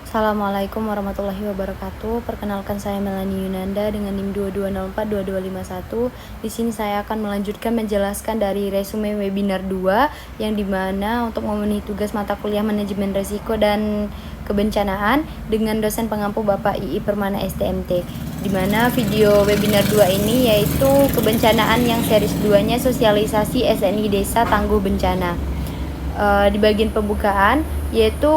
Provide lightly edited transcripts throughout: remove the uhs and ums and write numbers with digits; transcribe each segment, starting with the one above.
Assalamualaikum warahmatullahi wabarakatuh. Perkenalkan, saya Melani Yunanda dengan NIM 22042251. Di sini saya akan melanjutkan menjelaskan dari resume webinar 2 yang dimana untuk memenuhi tugas mata kuliah manajemen risiko dan kebencanaan dengan dosen pengampu Bapak II Permana STMT. Dimana video webinar 2 ini yaitu kebencanaan yang series 2-nya sosialisasi SNI Desa Tangguh Bencana. Di bagian pembukaan yaitu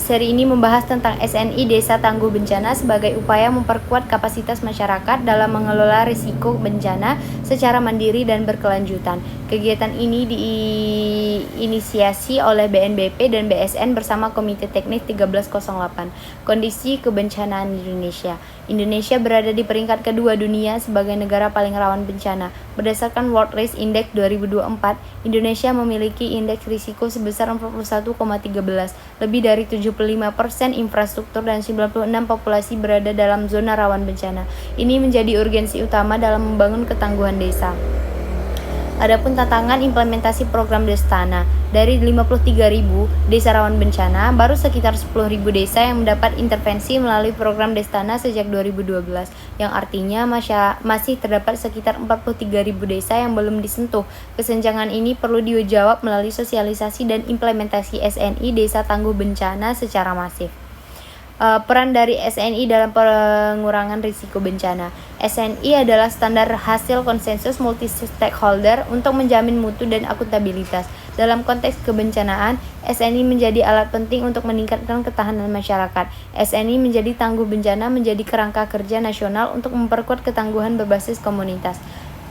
seri ini membahas tentang SNI Desa Tangguh Bencana sebagai upaya memperkuat kapasitas masyarakat dalam mengelola risiko bencana secara mandiri dan berkelanjutan. Kegiatan ini diinisiasi oleh BNPB dan BSN bersama Komite Teknis 1308. Kondisi kebencanaan Indonesia. Indonesia berada di peringkat kedua dunia sebagai negara paling rawan bencana. Berdasarkan World Risk Index 2024, Indonesia memiliki indeks risiko sebesar 41,13. Lebih dari 75% infrastruktur dan 96% populasi berada dalam zona rawan bencana. Ini menjadi urgensi utama dalam membangun ketangguhan desa. Adapun tantangan implementasi program Destana, dari 53.000 desa rawan bencana, baru sekitar 10.000 desa yang mendapat intervensi melalui program Destana sejak 2012, yang artinya masih terdapat sekitar 43.000 desa yang belum disentuh. Kesenjangan ini perlu dijawab melalui sosialisasi dan implementasi SNI Desa Tangguh Bencana secara masif. Peran dari SNI dalam pengurangan risiko bencana. SNI adalah standar hasil konsensus multi-stakeholder untuk menjamin mutu dan akuntabilitas. Dalam konteks kebencanaan, SNI menjadi alat penting untuk meningkatkan ketahanan masyarakat. SNI menjadi tangguh bencana menjadi kerangka kerja nasional untuk memperkuat ketangguhan berbasis komunitas.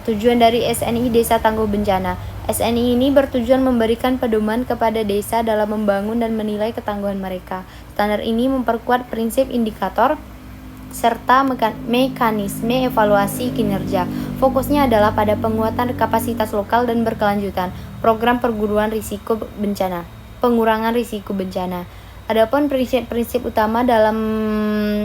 Tujuan dari SNI Desa Tangguh Bencana. SNI ini bertujuan memberikan pedoman kepada desa dalam membangun dan menilai ketangguhan mereka. Standar ini memperkuat prinsip indikator serta mekanisme evaluasi kinerja. Fokusnya adalah pada penguatan kapasitas lokal dan berkelanjutan. Program pengurangan risiko bencana. Adapun prinsip-prinsip utama dalam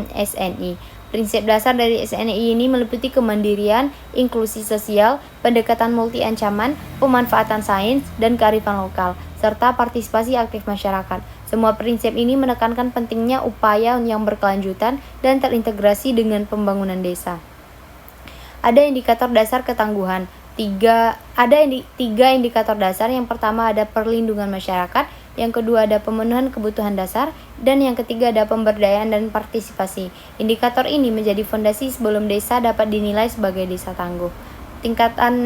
SNI. Prinsip dasar dari SNI ini meliputi kemandirian, inklusi sosial, pendekatan multi ancaman, pemanfaatan sains, dan kearifan lokal, serta partisipasi aktif masyarakat. Semua prinsip ini menekankan pentingnya upaya yang berkelanjutan dan terintegrasi dengan pembangunan desa. Ada indikator dasar ketangguhan. Tiga indikator dasar. Yang pertama ada perlindungan masyarakat, yang kedua ada pemenuhan kebutuhan dasar, dan yang ketiga ada pemberdayaan dan partisipasi. Indikator ini menjadi fondasi sebelum desa dapat dinilai sebagai desa tangguh. Tingkatan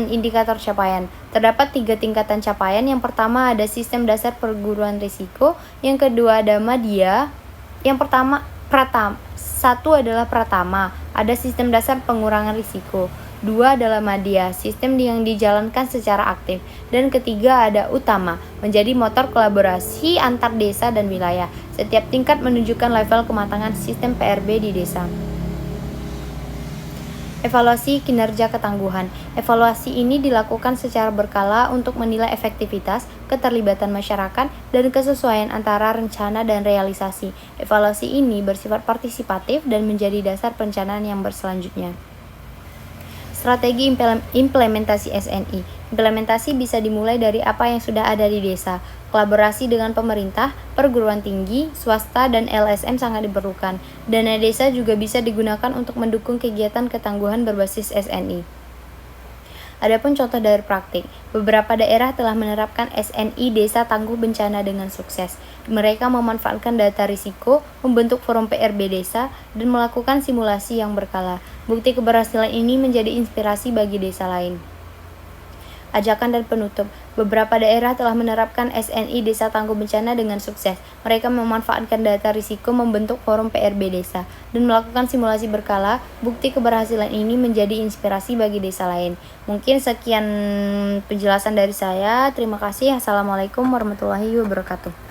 indikator capaian. Terdapat 3 tingkatan capaian. Yang pertama ada sistem dasar perguruan risiko, yang kedua ada media, yang satu adalah pratama, ada sistem dasar pengurangan risiko. 2 adalah media, sistem yang dijalankan secara aktif. Dan ketiga ada utama, menjadi motor kolaborasi antar desa dan wilayah. Setiap tingkat menunjukkan level kematangan sistem PRB di desa. Evaluasi kinerja ketangguhan. Evaluasi ini dilakukan secara berkala untuk menilai efektivitas, keterlibatan masyarakat, dan kesesuaian antara rencana dan realisasi. Evaluasi ini bersifat partisipatif dan menjadi dasar perencanaan yang berselanjutnya. Strategi implementasi SNI. Implementasi bisa dimulai dari apa yang sudah ada di desa. Kolaborasi dengan pemerintah, perguruan tinggi, swasta, dan LSM sangat diperlukan. Dana desa juga bisa digunakan untuk mendukung kegiatan ketangguhan berbasis SNI. Adapun contoh dari praktik, beberapa daerah telah menerapkan SNI Desa Tangguh Bencana dengan sukses. Mereka memanfaatkan data risiko, membentuk forum PRB desa, dan melakukan simulasi yang berkala. Bukti keberhasilan ini menjadi inspirasi bagi desa lain. Ajakan dan penutup. Beberapa daerah telah menerapkan SNI Desa Tangguh Bencana dengan sukses. Mereka memanfaatkan data risiko, membentuk forum PRB desa, dan melakukan simulasi berkala. Bukti keberhasilan ini menjadi inspirasi bagi desa lain. Mungkin sekian penjelasan dari saya. Terima kasih. Assalamualaikum warahmatullahi wabarakatuh.